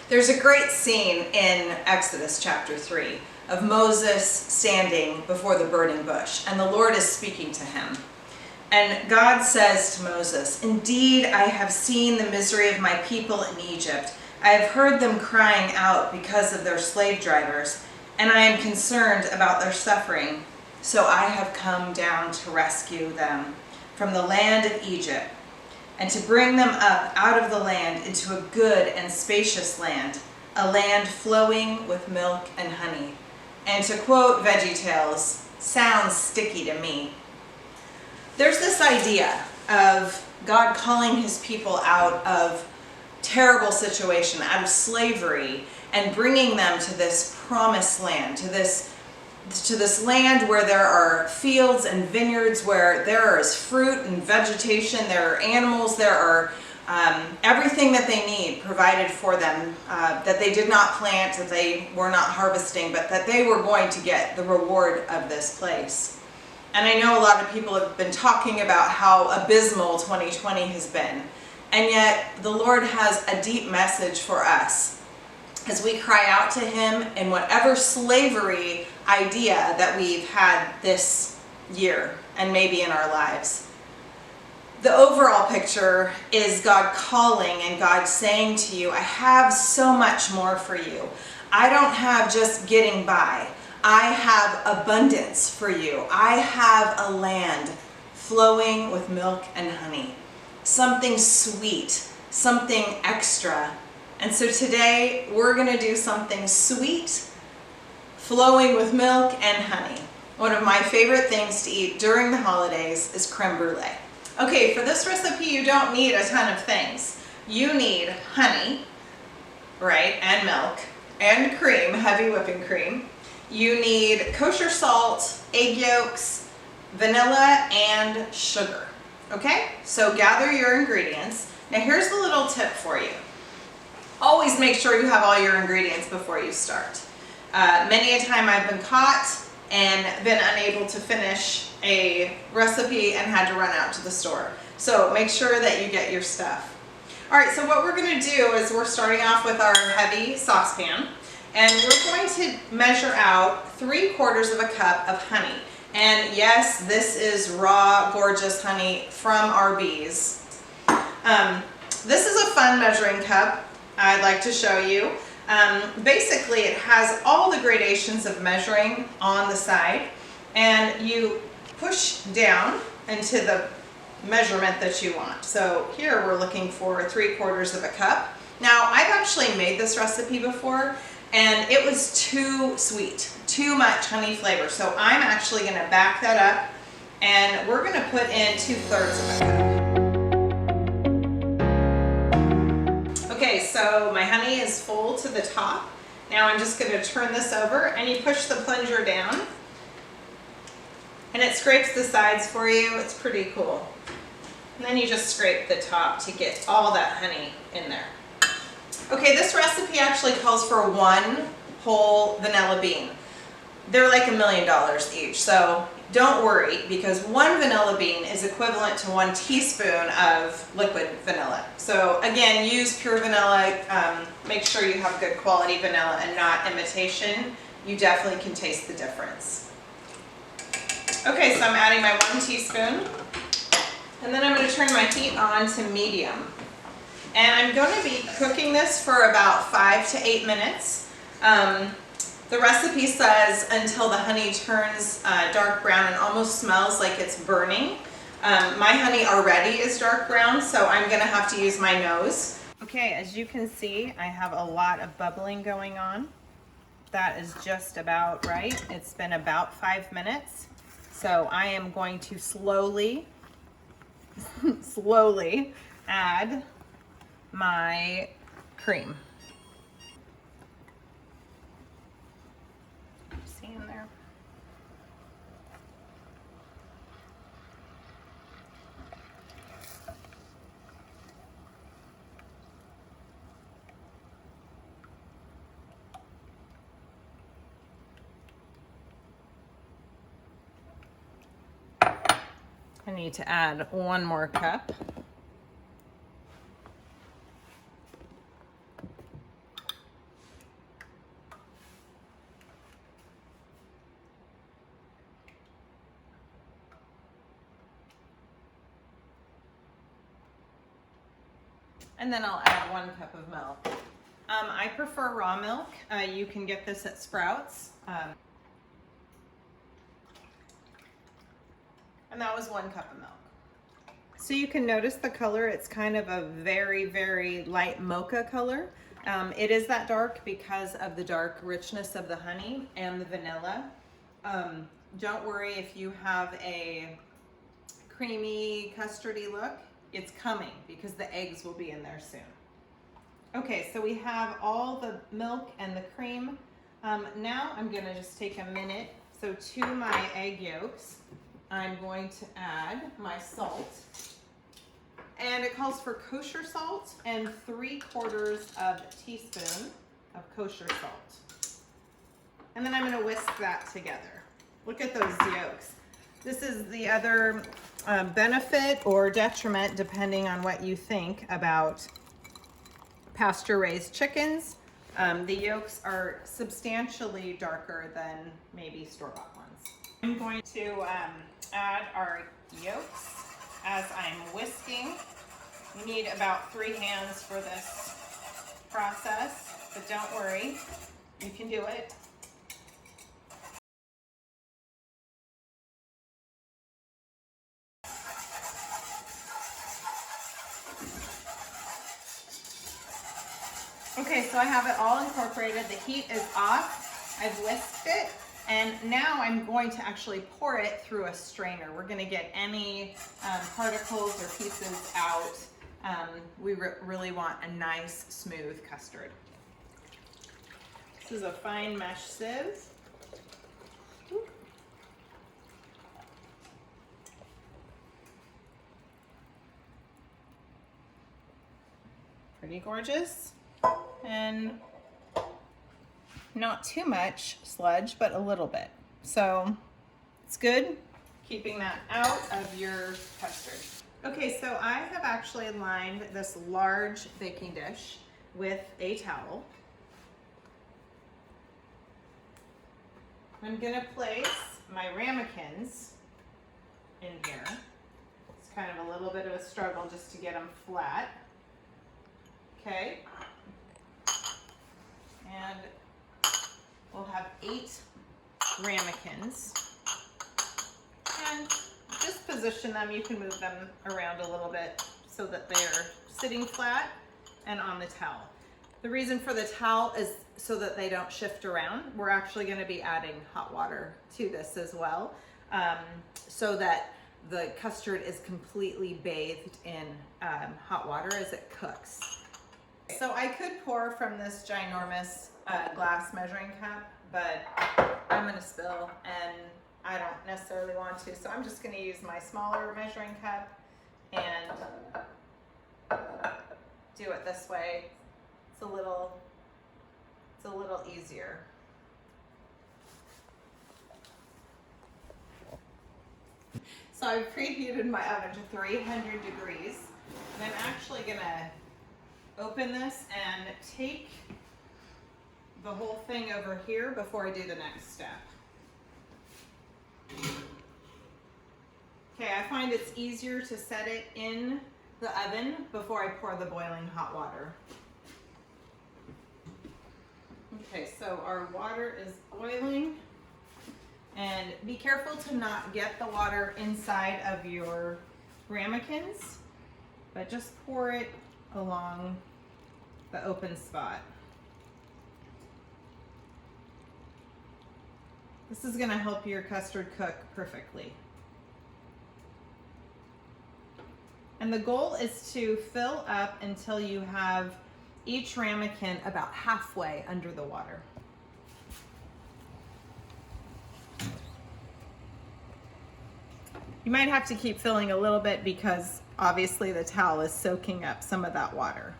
There's a great scene in Exodus chapter 3 of Moses standing before the burning bush, and the Lord is speaking to him. And God says to Moses, "Indeed, I have seen the misery of my people in Egypt. I have heard them crying out because of their slave drivers, and I am concerned about their suffering. So I have come down to rescue them from the land of Egypt, and to bring them up out of the land into a good and spacious land, a land flowing with milk and honey." And to quote VeggieTales, sounds sticky to me. There's this idea of God calling his people out of terrible situation, out of slavery, and bringing them to this promised land, to this land where there are fields and vineyards, where there is fruit and vegetation, there are animals, there are everything that they need provided for them, that they did not plant, that they were not harvesting, but that they were going to get the reward of this place. And I know a lot of people have been talking about how abysmal 2020 has been, and yet the Lord has a deep message for us as we cry out to him in whatever slavery idea that we've had this year and maybe in our lives. The overall picture is God calling and God saying to you, I have so much more for you. I don't have just getting by. I have abundance for you. I have a land flowing with milk and honey. Something sweet, something extra. And so today we're going to do something sweet, flowing with milk and honey. One of my favorite things to eat during the holidays is crème brûlée. Okay, for this recipe you don't need a ton of things. You need honey, right, and milk, and cream, heavy whipping cream. You need kosher salt, egg yolks, vanilla, and sugar. Okay, so gather your ingredients. Now here's the little tip for you. Always make sure you have all your ingredients before you start. Many a time I've been caught and been unable to finish a recipe and had to run out to the store. So make sure that you get your stuff. All right, so what we're going to do is we're starting off with our heavy saucepan, and we're going to measure out 3/4 of a cup of honey. And yes, this is raw, gorgeous honey from our bees. This is a fun measuring cup I'd like to show you. Basically, it has all the gradations of measuring on the side, and you push down into the measurement that you want. So here we're looking for 3/4 of a cup. Now, I've actually made this recipe before, and it was too sweet, too much honey flavor. So I'm actually going to back that up, and we're going to put in 2/3 of a cup. Okay, so my honey is full to the top. Now I'm just going to turn this over, and you push the plunger down, and it scrapes the sides for you. It's pretty cool. And then you just scrape the top to get all that honey in there. Okay, this recipe actually calls for 1 whole vanilla bean. They're like $1 million each, so don't worry, because 1 vanilla bean is equivalent to 1 teaspoon of liquid vanilla. So again, use pure vanilla. Make sure you have good quality vanilla and not imitation. You definitely can taste the difference. Okay, so I'm adding my 1 teaspoon, and then I'm going to turn my heat on to medium. And I'm going to be cooking this for about 5 to 8 minutes. The recipe says until the honey turns dark brown and almost smells like it's burning. My honey already is dark brown, so I'm going to have to use my nose. Okay, as you can see, I have a lot of bubbling going on. That is just about right. It's been about 5 minutes. So I am going to slowly add my cream. See in there? I need to add 1 more cup. And then I'll add 1 cup of milk. I prefer raw milk. You can get this at Sprouts. And that was 1 cup of milk. So you can notice the color, it's kind of a very, very light mocha color. It is that dark because of the dark richness of the honey and the vanilla. Don't worry if you have a creamy, custardy look. It's coming because the eggs will be in there soon. Okay, so we have all the milk and the cream. Now I'm gonna just take a minute. So to my egg yolks, I'm going to add my salt. And it calls for kosher salt and 3/4 teaspoon of kosher salt. And then I'm gonna whisk that together. Look at those yolks. This is the other benefit or detriment, depending on what you think about pasture-raised chickens. The yolks are substantially darker than maybe store-bought ones. I'm going to add our yolks as I'm whisking. You need about 3 hands for this process, but don't worry, you can do it. Okay, so I have it all incorporated. The heat is off. I've whisked it. And now I'm going to actually pour it through a strainer. We're gonna get any particles or pieces out. We really want a nice, smooth custard. This is a fine mesh sieve. Pretty gorgeous. And not too much sludge, but a little bit. So it's good keeping that out of your custard. Okay, so I have actually lined this large baking dish with a towel. I'm gonna place my ramekins in here. It's kind of a little bit of a struggle just to get them flat. Okay. And we'll have 8 ramekins. And just position them. You can move them around a little bit so that they're sitting flat and on the towel. The reason for the towel is so that they don't shift around. We're actually going to be adding hot water to this as well, so that the custard is completely bathed in hot water as it cooks. So I could pour from this ginormous glass measuring cup, but I'm gonna spill and I don't necessarily want to. So I'm just gonna use my smaller measuring cup and do it this way. It's a little easier. So I've preheated my oven to 300 degrees and I'm actually gonna open this and take the whole thing over here before I do the next step. Okay, I find it's easier to set it in the oven before I pour the boiling hot water. Okay, so our water is boiling, and be careful to not get the water inside of your ramekins, but just pour it along the open spot. This is going to help your custard cook perfectly. And the goal is to fill up until you have each ramekin about halfway under the water. You might have to keep filling a little bit because obviously the towel is soaking up some of that water.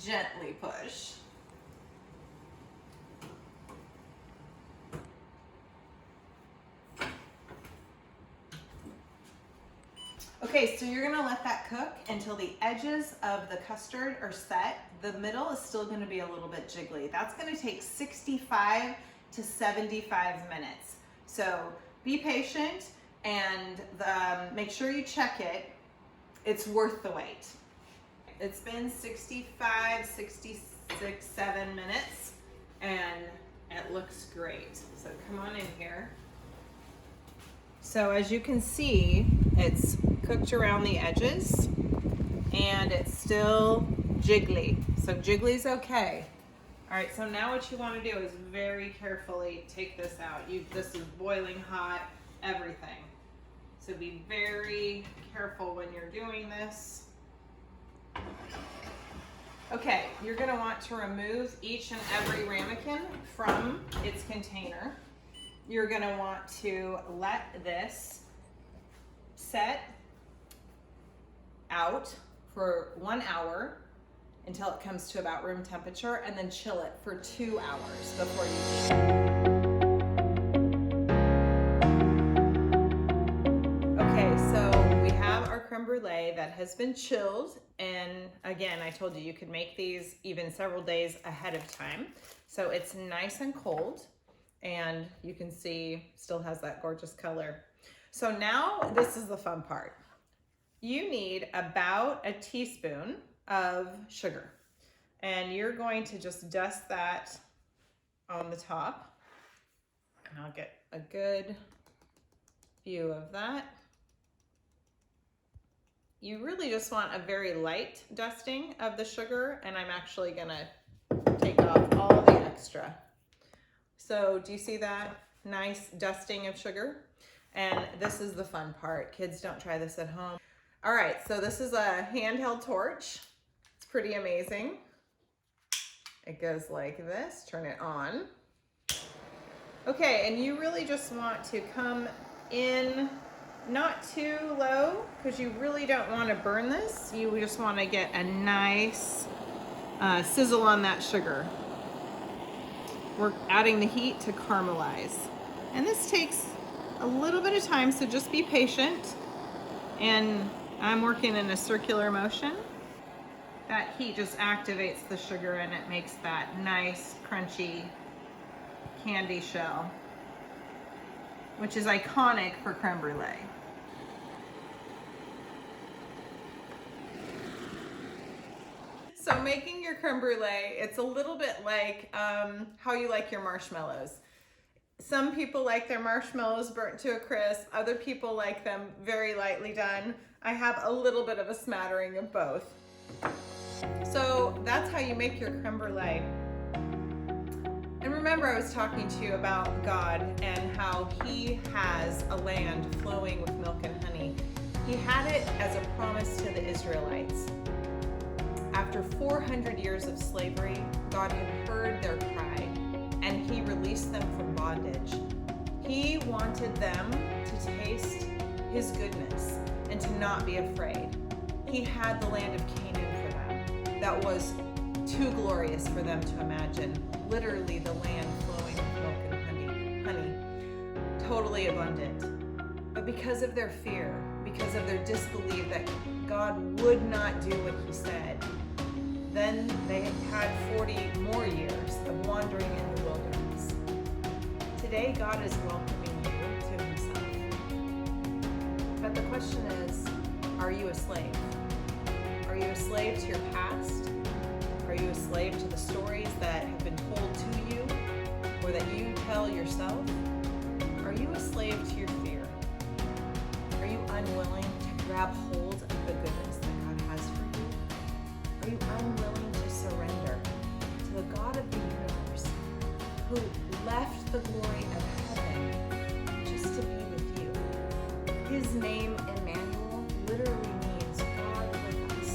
Gently push. Okay, so you're gonna let that cook until the edges of the custard are set. The middle is still gonna be a little bit jiggly. That's gonna take 65 to 75 minutes. So be patient and make sure you check it. It's worth the wait. It's been 65, 66, 7 minutes and it looks great. So come on in here. So as you can see, it's cooked around the edges and it's still jiggly. So jiggly's okay. All right, so now what you want to do is very carefully take this out. This is boiling hot, everything. So be very careful when you're doing this. Okay, you're gonna want to remove each and every ramekin from its container. You're gonna want to let this set out for 1 hour until it comes to about room temperature, and then chill it for 2 hours before you eat it. Okay, so we have our creme brulee that has been chilled, and again, I told you could make these even several days ahead of time. So it's nice and cold, and you can see still has that gorgeous color. So now this is the fun part. You need about a teaspoon of sugar, and you're going to just dust that on the top, and I'll get a good view of that. You really just want a very light dusting of the sugar, and I'm actually gonna take off all the extra. So do you see that nice dusting of sugar? And this is the fun part. Kids, don't try this at home. All right, so this is a handheld torch. It's pretty amazing. It goes like this, turn it on. Okay, and you really just want to come in not too low because you really don't want to burn this. You just want to get a nice sizzle on that sugar. We're adding the heat to caramelize. And this takes a little bit of time, so just be patient. And I'm working in a circular motion. That heat just activates the sugar and it makes that nice, crunchy candy shell, which is iconic for creme brulee. So making your creme brulee, it's a little bit like how you like your marshmallows. Some people like their marshmallows burnt to a crisp. Other people like them very lightly done. I have a little bit of a smattering of both. So that's how you make your creme brulee. And remember, I was talking to you about God and how He has a land flowing with milk and honey. He had it as a promise to the Israelites. After 400 years of slavery, God had heard their cry and He released them from bondage. He wanted them to taste His goodness and to not be afraid. He had the land of Canaan for them. That was too glorious for them to imagine. Literally the land flowing with milk and honey, totally abundant. But because of their fear, because of their disbelief that God would not do what He said, then they had 40 more years of wandering in the wilderness. Today, God is welcoming you to Himself. But the question is, are you a slave? Are you a slave to your past? Are you a slave to the stories that have been told to you or that you tell yourself? Are you a slave to your fear? Are you unwilling to grab hold of the goodness that God has for you? Are you unwilling to surrender to the God of the universe who left the glory of heaven just to be with you? His name, Emmanuel, literally means God with us.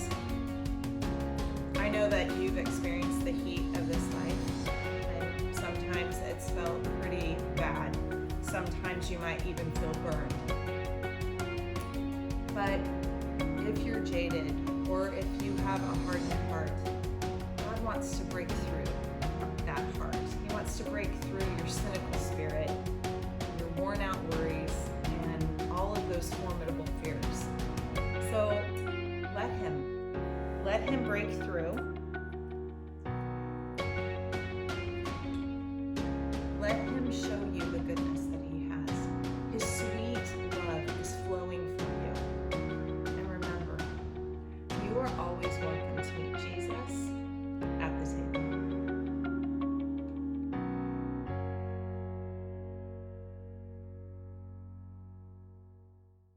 I know that you've experienced the heat of this life, and sometimes it's felt pretty bad. Sometimes you might even feel burned. But if you're jaded, or if you have a hardened heart, God wants to break through that heart. He wants to break through your cynical spirit, your worn out worries, and all of those formidable fears. So let Him break through